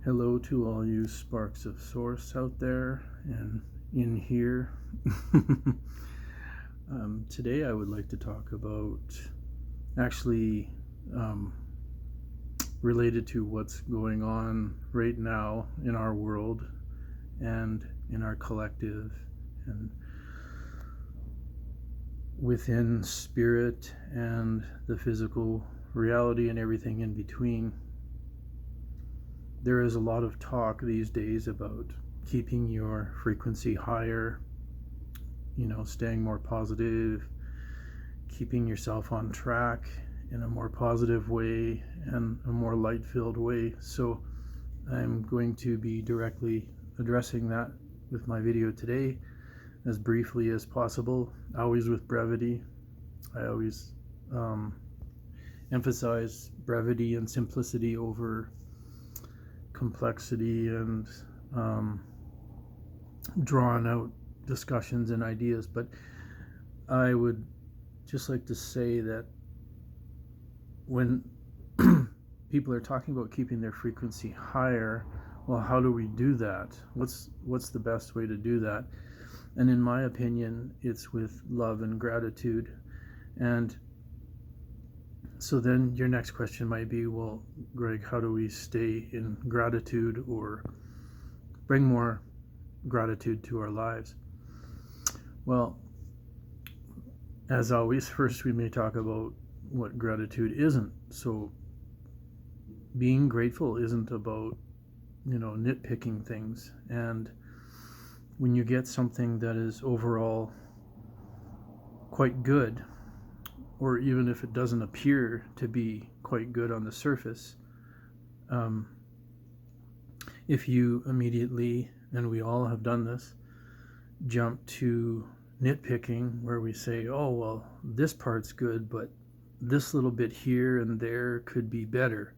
Hello to all you sparks of source out there and in here. Today I would like to talk about actually um, related to what's going on right now in our world and in our collective and within spirit and the physical reality and everything in between. There is a lot of talk these days about keeping your frequency higher, staying more positive, keeping yourself on track in a more positive way and a more light filled way. So I'm going to be directly addressing that with my video today as briefly as possible, always with brevity. I always emphasize brevity and simplicity over complexity and drawn out discussions and ideas. But I would just like to say that when people are talking about keeping their frequency higher, well, how do we do that? What's the best way to do that? And in my opinion, it's with love and gratitude. And so then your next question might be, well, Greg, how do we stay in gratitude or bring more gratitude to our lives? Well, as always, first we may talk about what gratitude isn't. So being grateful isn't about, nitpicking things. And when you get something that is overall quite good, or even if it doesn't appear to be quite good on the surface, if you immediately, and we all have done this, jump to nitpicking where we say, oh, well, this part's good, but this little bit here and there could be better.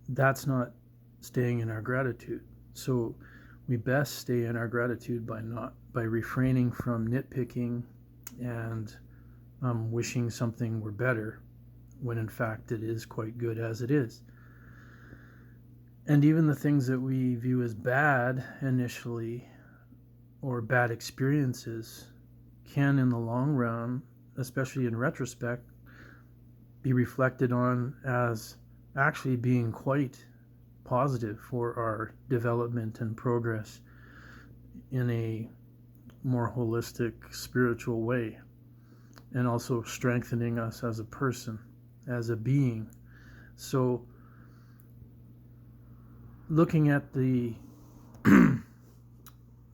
That's not staying in our gratitude. So we best stay in our gratitude by refraining from nitpicking and wishing something were better when in fact it is quite good as it is. And even the things that we view as bad initially or bad experiences can in the long run, especially in retrospect, be reflected on as actually being quite positive for our development and progress in a more holistic spiritual way, and also strengthening us as a person, as a being. So looking at the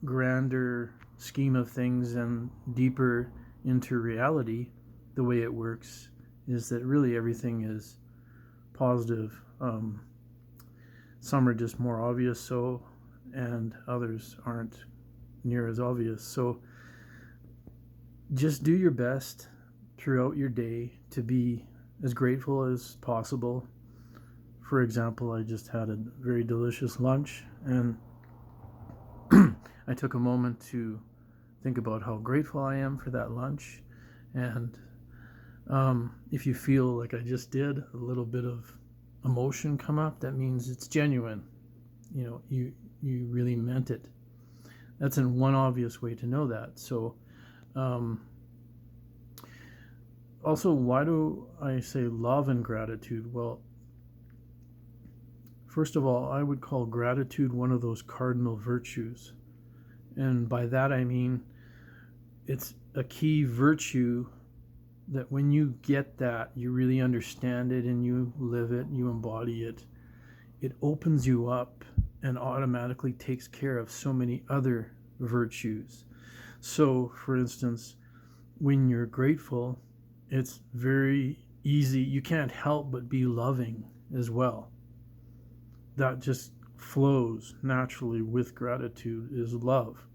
grander scheme of things and deeper into reality, the way it works is that really everything is positive. Some are just more obvious so, and others aren't near as obvious. So just do your best throughout your day to be as grateful as possible. For example, I just had a very delicious lunch, and I took a moment to think about how grateful I am for that lunch. And if you feel like I just did, a little bit of emotion come up, that means it's genuine. You really meant it. That's in one obvious way to know that. So also, why do I say love and gratitude? Well, first of all, I would call gratitude one of those cardinal virtues. And by that I mean it's a key virtue that when you get that, you really understand it and you live it, you embody it, it opens you up and automatically takes care of so many other virtues. So, for instance, when you're grateful, it's very easy. You can't help but be loving as well. That just flows naturally with gratitude is love.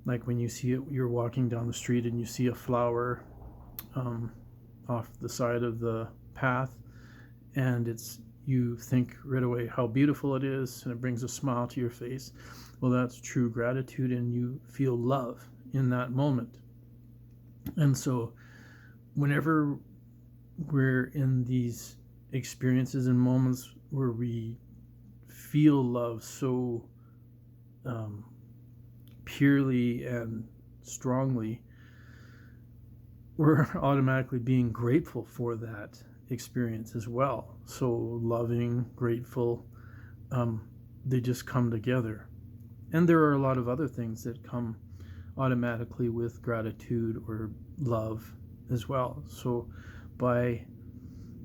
Like when you see it, you're walking down the street and you see a flower off the side of the path, and you think right away how beautiful it is, and it brings a smile to your face. Well, that's true gratitude, and you feel love in that moment. And so whenever we're in these experiences and moments where we feel love so purely and strongly, we're automatically being grateful for that experience as well. So loving, grateful, they just come together. And there are a lot of other things that come automatically with gratitude or love as well. So by,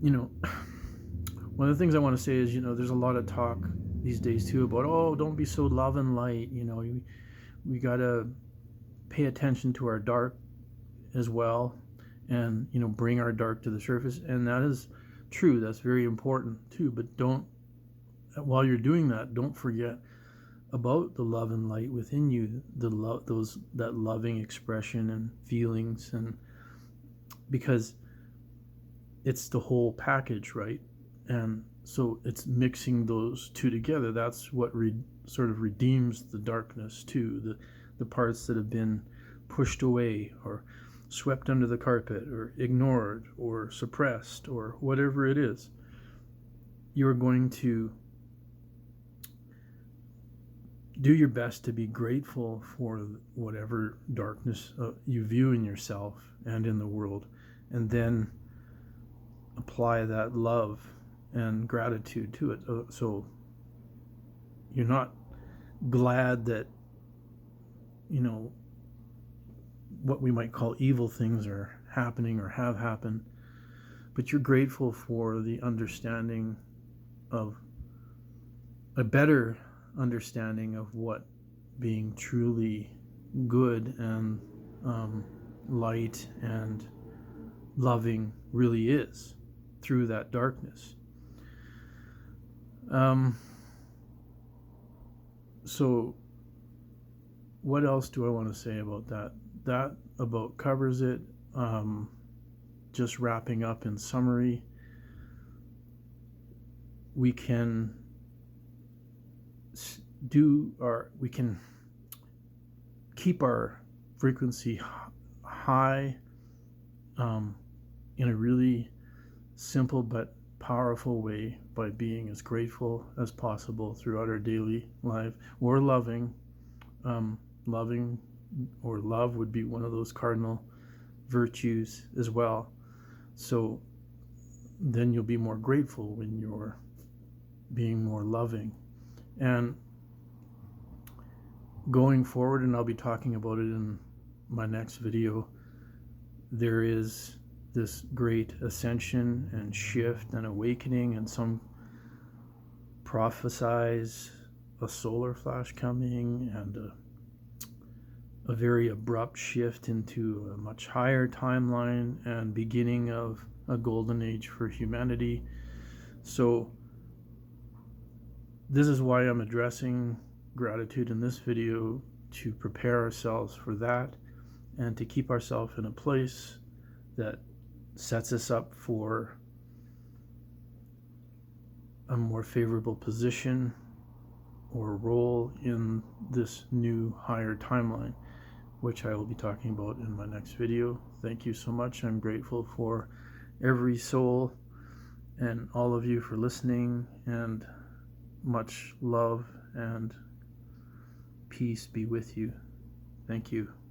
one of the things I want to say is, there's a lot of talk these days too about, oh, don't be so love and light. We got to pay attention to our dark as well, and bring our dark to the surface. And that is true. That's very important too. But while you're doing that, don't forget about the love and light within you, that loving expression and feelings, and because it's the whole package, right? And so it's mixing those two together. That's what sort of redeems the darkness too, the parts that have been pushed away or swept under the carpet or ignored or suppressed or whatever it is. You're going to do your best to be grateful for whatever darkness you view in yourself and in the world, and then apply that love and gratitude to it. So you're not glad that what we might call evil things are happening or have happened, but you're grateful for the understanding of a better understanding of what being truly good and light and loving really is through that darkness. So what else do I want to say about that? That about covers it. Just wrapping up in summary, we can keep our frequency high in a really simple but powerful way by being as grateful as possible throughout our daily life, or loving or love would be one of those cardinal virtues as well. So then you'll be more grateful when you're being more loving. And going forward, and I'll be talking about it in my next video, there is this great ascension and shift and awakening, and some prophesize a solar flash coming and a very abrupt shift into a much higher timeline and beginning of a golden age for humanity. So this is why I'm addressing gratitude in this video, to prepare ourselves for that and to keep ourselves in a place that sets us up for a more favorable position or role in this new higher timeline, which I will be talking about in my next video. Thank you so much. I'm grateful for every soul and all of you for listening, and much love and peace be with you. Thank you.